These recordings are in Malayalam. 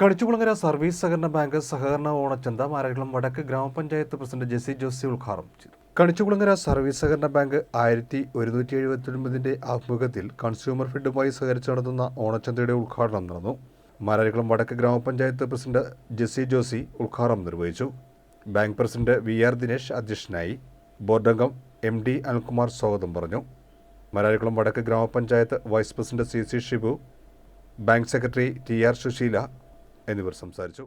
കണിച്ചുകുളങ്ങര സർവീസ് സഹകരണ ബാങ്ക് സഹകരണ ഓണച്ചന്ത മാരാരിക്കുളം വടക്ക് ഗ്രാമപഞ്ചായത്ത് പ്രസിഡന്റ് ജെസി ജോസി ഉദ്ഘാടനം ചെയ്തു. കണിച്ചുകുളങ്ങര സർവീസ് സഹകരണ ബാങ്ക് 1179 ആഭിമുഖ്യത്തിൽ കൺസ്യൂമർ ഫെഡുമായി സഹകരിച്ച് നടത്തുന്ന ഓണച്ചന്തയുടെ ഉദ്ഘാടനം നടന്നു. മാരാരിക്കുളം വടക്ക് ഗ്രാമപഞ്ചായത്ത് പ്രസിഡന്റ് ജെസി ജോസി ഉദ്ഘാടനം നിർവഹിച്ചു. ബാങ്ക് പ്രസിഡന്റ് VR ദിനേശ് അധ്യക്ഷനായി. ബോർഡംഗം MD അനിൽകുമാർ സ്വാഗതം പറഞ്ഞു. Mararikulam Vadakku Gramapanchayat vice president CC Shibu, bank secretary TR Susheela എന്നിവർ സംസാരിച്ചു.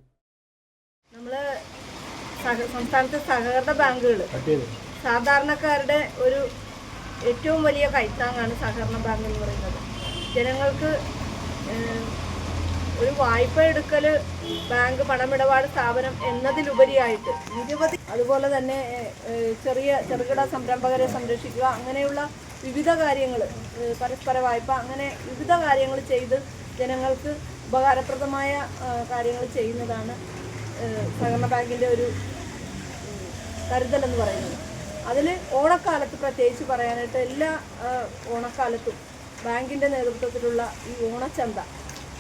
നമ്മൾ സംസ്ഥാനത്തെ സഹകരണ ബാങ്കുകൾ സാധാരണക്കാരുടെ ഒരു ഏറ്റവും വലിയ കൈത്താങ്ങാണ് സഹകരണ ബാങ്ക് എന്ന് പറയുന്നത്. ജനങ്ങൾക്ക് ഒരു വായ്പ എടുക്കൽ, ബാങ്ക് പണമിടപാട് സ്ഥാപനം എന്നതിലുപരിയായിട്ട് നിരവധി, അതുപോലെ തന്നെ ചെറുകിട സംരംഭകരെ സംരക്ഷിക്കുക, അങ്ങനെയുള്ള വിവിധ കാര്യങ്ങൾ, പരസ്പര വായ്പ, അങ്ങനെ വിവിധ കാര്യങ്ങൾ ചെയ്ത് ജനങ്ങൾക്ക് ഉപകാരപ്രദമായ കാര്യങ്ങൾ ചെയ്യുന്നതാണ് സഹകരണ ബാങ്കിൻ്റെ ഒരു കരുതലെന്ന് പറയുന്നത്. അതിൽ ഓണക്കാലത്ത് പ്രത്യേകിച്ച് പറയാനായിട്ട് എല്ലാ ഓണക്കാലത്തും ബാങ്കിൻ്റെ നേതൃത്വത്തിലുള്ള ഈ ഓണച്ചന്ത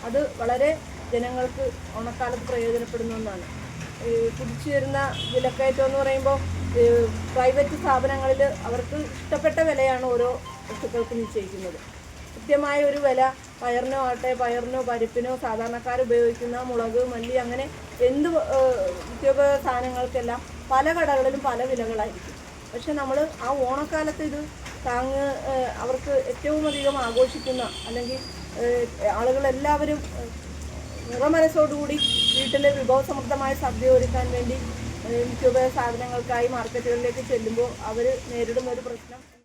അത് വളരെ ജനങ്ങൾക്ക് ഓണക്കാലത്ത് പ്രയോജനപ്പെടുന്ന ഒന്നാണ്. കുതിച്ചു വരുന്ന വിലക്കയറ്റം എന്ന് പറയുമ്പോൾ പ്രൈവറ്റ് സ്ഥാപനങ്ങളിൽ അവർക്ക് ഇഷ്ടപ്പെട്ട വിലയാണ് ഓരോ വസ്തുക്കൾക്കും നിശ്ചയിക്കുന്നത്. കൃത്യമായ ഒരു വില പയറിനോ ആട്ടെ, പയറിനോ പരിപ്പിനോ സാധാരണക്കാർ ഉപയോഗിക്കുന്ന മുളക്, മല്ലി, അങ്ങനെ എന്ത് നിത്യോപയോഗ സാധനങ്ങൾക്കെല്ലാം പല കടകളിലും പല വിലകളായിരിക്കും. പക്ഷെ നമ്മൾ ആ ഓണക്കാലത്ത് ഇത് അവർക്ക് ഏറ്റവും അധികം ആഘോഷിക്കുന്ന, അല്ലെങ്കിൽ ആളുകളെല്ലാവരും നിറമനസ്സോടുകൂടി വീട്ടിൽ വിഭവസമൃദ്ധമായ സദ്യ ഒരുക്കാൻ വേണ്ടി നിത്യോപയോഗ സാധനങ്ങൾക്കായി മാർക്കറ്റുകളിലേക്ക് ചെല്ലുമ്പോൾ അവർ നേരിടുന്ന ഒരു പ്രശ്നം